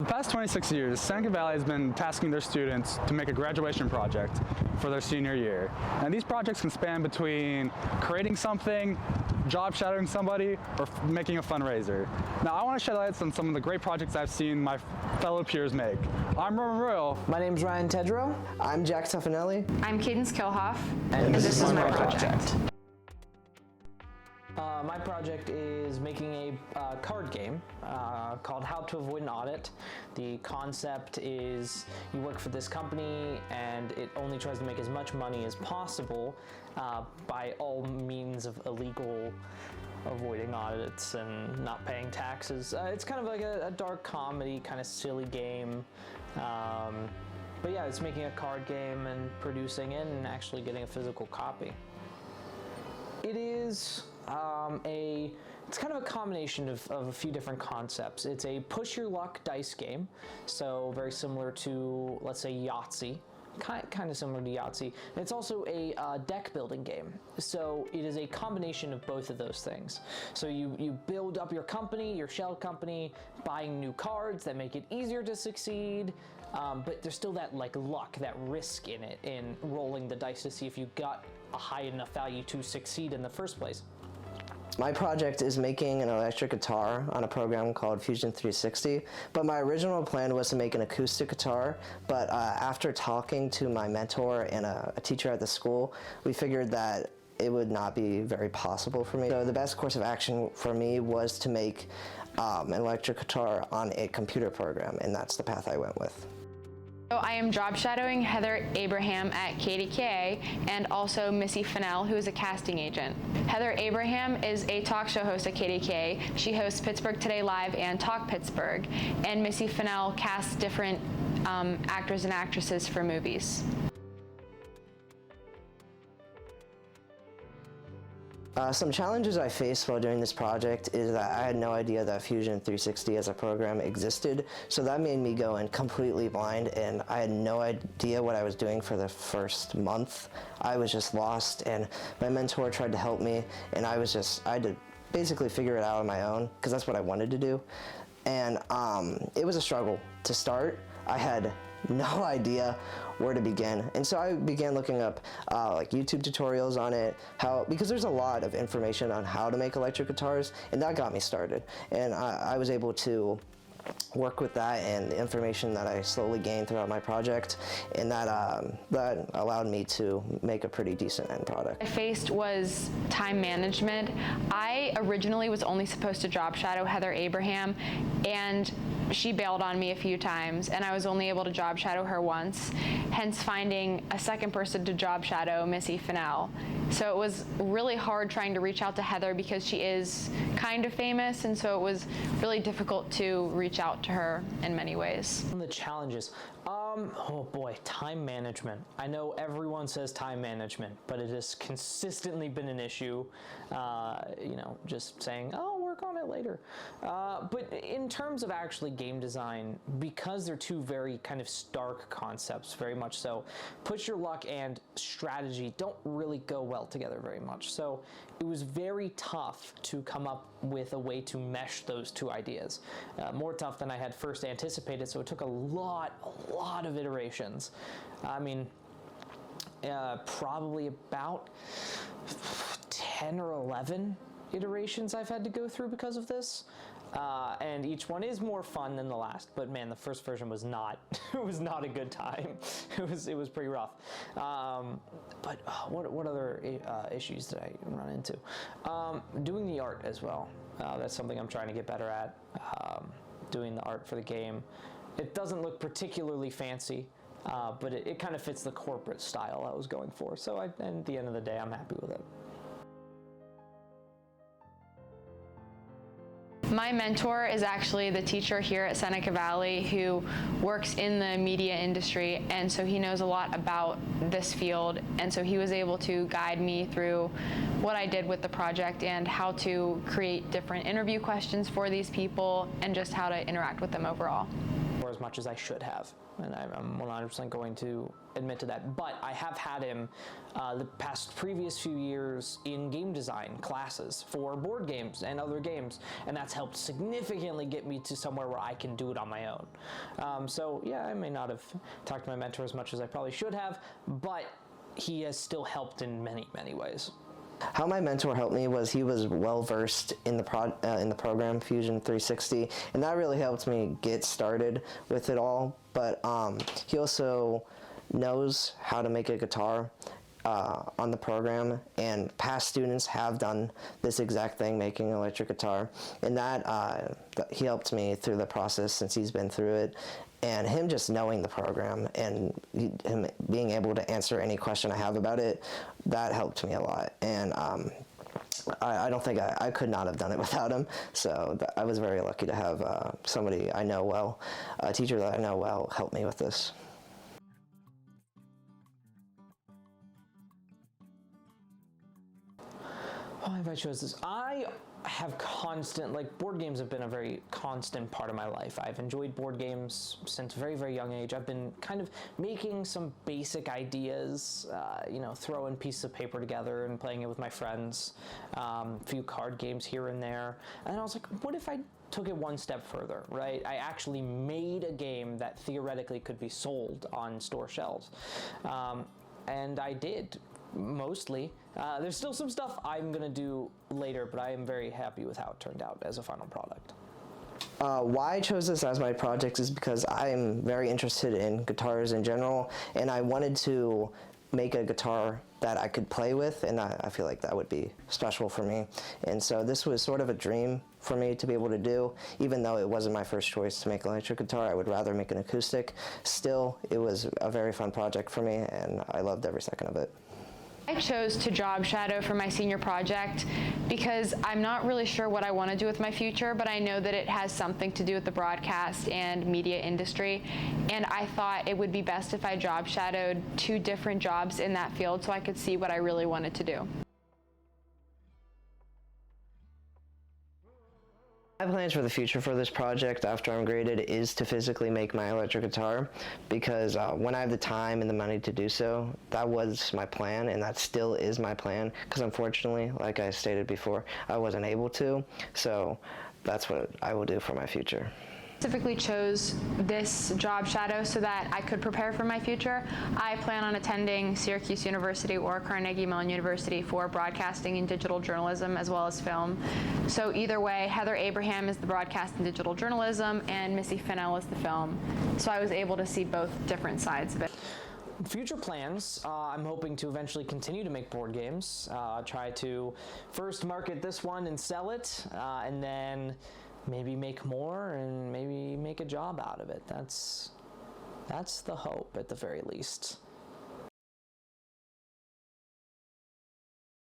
past 26 years, Seneca Valley has been tasking their students to make a graduation project for their senior year. And these projects can span between creating something, job shadowing somebody, or making a fundraiser. Now, I want to shed light on some of the great projects I've seen my fellow peers make. I'm Roman Royal. My name's Ryan Tedrow. I'm Jack Tuffanelli. I'm Cadence Kilhoff. And this is my project. My project is making a card game called How to Avoid an Audit. The concept is you work for this company and it only tries to make as much money as possible by all means of illegal avoiding audits and not paying taxes. It's kind of like a dark comedy, kind of silly game. But yeah, it's making a card game and producing it and actually getting a physical copy. It is it's kind of a combination of a few different concepts. It's a push your luck dice game, so very similar to, let's say, Yahtzee. Kind of similar to Yahtzee. And it's also a deck building game. So it is a combination of both of those things. So you build up your company, your shell company, buying new cards that make it easier to succeed, but there's still that like luck, that risk in it, in rolling the dice to see if you got a high enough value to succeed in the first place. My project is making an electric guitar on a program called Fusion 360, but my original plan was to make an acoustic guitar, but after talking to my mentor and a teacher at the school, we figured that it would not be very possible for me. So the best course of action for me was to make an electric guitar on a computer program, and that's the path I went with. So I am job shadowing Heather Abraham at KDK and also Missy Fennell, who is a casting agent. Heather Abraham is a talk show host at KDK. She hosts Pittsburgh Today Live and Talk Pittsburgh. And Missy Fennell casts different actors and actresses for movies. Some challenges I faced while doing this project is that I had no idea that Fusion 360 as a program existed, so that made me go in completely blind, and I had no idea what I was doing for the first month. I was just lost, and my mentor tried to help me, and I had to basically figure it out on my own, because that's what I wanted to do. And it was a struggle to start. I had no idea where to begin, and so I began looking up like YouTube tutorials on it, because there's a lot of information on how to make electric guitars, and that got me started. And I was able to work with that and the information that I slowly gained throughout my project, and that allowed me to make a pretty decent end product. I faced was time management. I originally was only supposed to job shadow Heather Abraham, and she bailed on me a few times, and I was only able to job shadow her once, hence finding a second person to job shadow, Missy Fennell. So it was really hard trying to reach out to Heather because she is kind of famous, and so it was really difficult to reach out to her in many ways. The challenges, oh boy, time management. I know everyone says time management, but it has consistently been an issue, just saying, oh, I'll work on it later. But in terms of actually game design, because they're two very kind of stark concepts, very much so, push your luck and strategy don't really go well together very much. So it was very tough to come up with a way to mesh those two ideas. More tough than I had first anticipated, so it took a lot of iterations. I mean, probably about 10 or 11 iterations I've had to go through because of this. And each one is more fun than the last, but man, the first version was not, it was not a good time. It was pretty rough. But what other issues did I run into? Doing the art as well. That's something I'm trying to get better at, doing the art for the game. It doesn't look particularly fancy, but it kind of fits the corporate style I was going for. So at the end of the day, I'm happy with it. My mentor is actually the teacher here at Seneca Valley who works in the media industry, and so he knows a lot about this field, and so he was able to guide me through what I did with the project and how to create different interview questions for these people and just how to interact with them overall. or as much as I should have. And I'm 100% going to admit to that. But I have had him the previous few years in game design classes for board games and other games, and that's helped significantly get me to somewhere where I can do it on my own. So yeah, I may not have talked to my mentor as much as I probably should have, but he has still helped in many, many ways. How my mentor helped me was he was well versed in the program Fusion 360, and that really helped me get started with it all. But he also knows how to make a guitar on the program, and past students have done this exact thing, making an electric guitar, and that he helped me through the process since he's been through it. And him just knowing the program and him being able to answer any question I have about it, that helped me a lot. And I don't think I could not have done it without him. So I was very lucky to have somebody I know well, a teacher that I know well, help me with this. Why have I chose this? I have board games have been a very constant part of my life. I've enjoyed board games since a very, very young age. I've been kind of making some basic ideas, throwing pieces of paper together and playing it with my friends, a few card games here and there. And then I was like, what if I took it one step further, right? I actually made a game that theoretically could be sold on store shelves. And I did. Mostly. There's still some stuff I'm going to do later, but I am very happy with how it turned out as a final product. Why I chose this as my project is because I'm very interested in guitars in general, and I wanted to make a guitar that I could play with, and I feel like that would be special for me. And so this was sort of a dream for me to be able to do. Even though it wasn't my first choice to make an electric guitar, I would rather make an acoustic. Still, it was a very fun project for me, and I loved every second of it. I chose to job shadow for my senior project because I'm not really sure what I want to do with my future, but I know that it has something to do with the broadcast and media industry, and I thought it would be best if I job shadowed 2 different jobs in that field so I could see what I really wanted to do. My plans for the future for this project after I'm graded is to physically make my electric guitar, because when I have the time and the money to do so, that was my plan, and that still is my plan, because unfortunately, like I stated before, I wasn't able to, so that's what I will do for my future. Specifically chose this job shadow so that I could prepare for my future. I plan on attending Syracuse University or Carnegie Mellon University for broadcasting and digital journalism as well as film. So either way, Heather Abraham is the broadcast and digital journalism and Missy Fennell is the film. So I was able to see both different sides of it. Future plans, I'm hoping to eventually continue to make board games, try to first market this one and sell it, and then maybe make more and maybe make a job out of it. That's the hope at the very least.